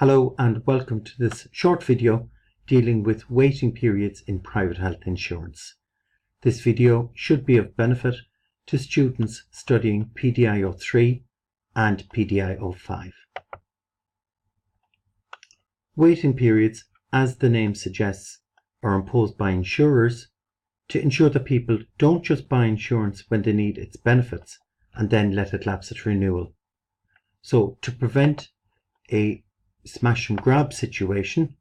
Hello and welcome to this short video dealing with waiting periods in private health insurance. This video should be of benefit to students studying PDI 03 and PDI 05. Waiting periods, as the name suggests, are imposed by insurers to ensure that people don't just buy insurance when they need its benefits and then let it lapse at renewal. So to prevent a smash and grab situation,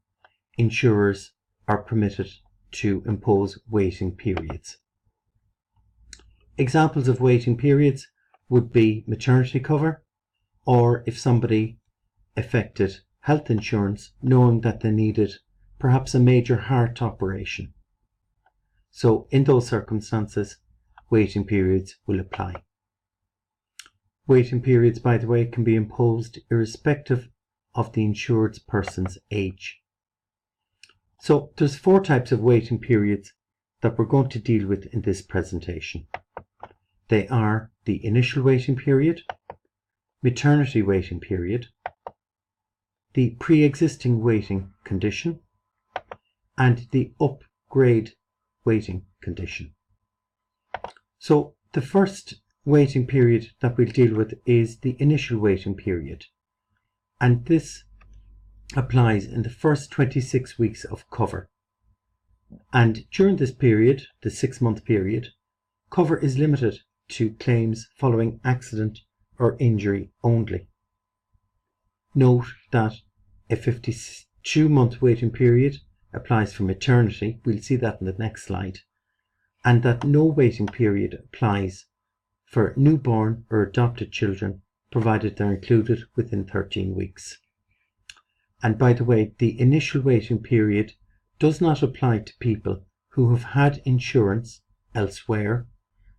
insurers are permitted to impose waiting periods. Examples of waiting periods would be maternity cover, or if somebody affected health insurance knowing that they needed perhaps a major heart operation. So in those circumstances, waiting periods will apply. Waiting periods, by the way, can be imposed irrespective of the insured person's age. So there's 4 types of waiting periods that we're going to deal with in this presentation. They are the initial waiting period, maternity waiting period, the pre-existing waiting condition, and the upgrade waiting condition. So the first waiting period that we'll deal with is the initial waiting period. And this applies in the first 26 weeks of cover. And during this period, the 6-month period, cover is limited to claims following accident or injury only. Note that a 52-month waiting period applies for maternity. We'll see that in the next slide. And that no waiting period applies for newborn or adopted children, provided they're included within 13 weeks. And by the way, the initial waiting period does not apply to people who have had insurance elsewhere,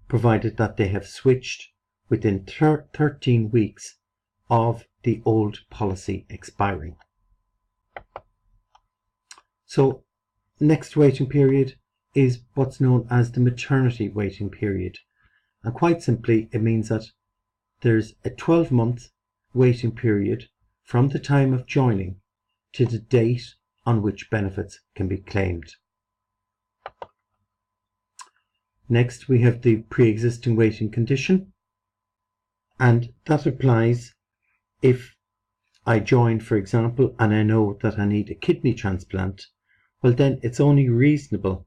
provided that they have switched within 13 weeks of the old policy expiring. So, next waiting period is what's known as the maternity waiting period. And quite simply, it means that there's a 12-month waiting period from the time of joining to the date on which benefits can be claimed. Next, we have the pre-existing waiting condition, and that applies if I join, for example, and I know that I need a kidney transplant. Well, then it's only reasonable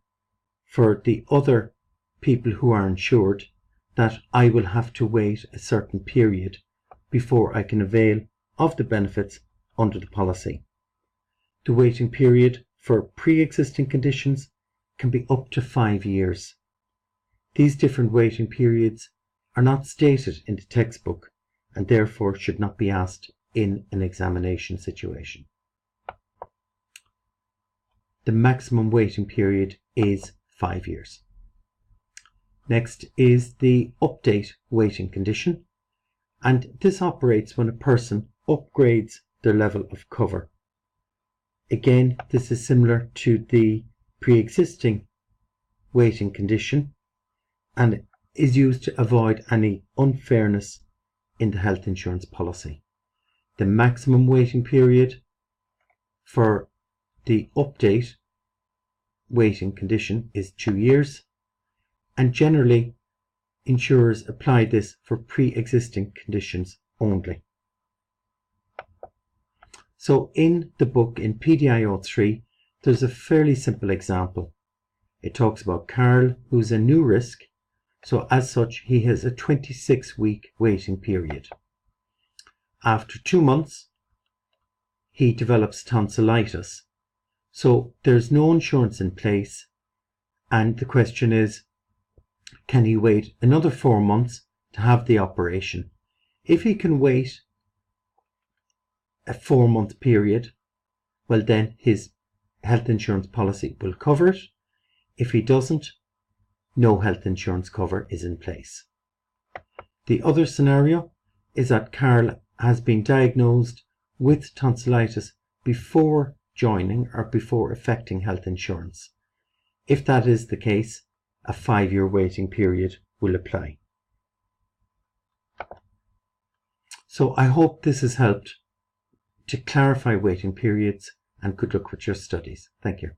for the other people who are insured that I will have to wait a certain period before I can avail of the benefits under the policy. The waiting period for pre-existing conditions can be up to 5 years. These different waiting periods are not stated in the textbook and therefore should not be asked in an examination situation. The maximum waiting period is 5 years. Next is the update waiting condition, and this operates when a person upgrades their level of cover. Again, this is similar to the pre-existing waiting condition and is used to avoid any unfairness in the health insurance policy. The maximum waiting period for the update waiting condition is 2 years. And generally, insurers apply this for pre-existing conditions only. So in the book, in PDI 03, there's a fairly simple example. It talks about Carl, who's a new risk. So as such, he has a 26-week waiting period. After 2 months, he develops tonsillitis. So there's no insurance in place. And the question is, can he wait another 4 months to have the operation? If he can wait a 4-month period, well then his health insurance policy will cover it. If he doesn't, no health insurance cover is in place. The other scenario is that Carl has been diagnosed with tonsillitis before joining or before affecting health insurance. If that is the case, a 5-year waiting period will apply. So I hope this has helped to clarify waiting periods, and good luck with your studies. Thank you.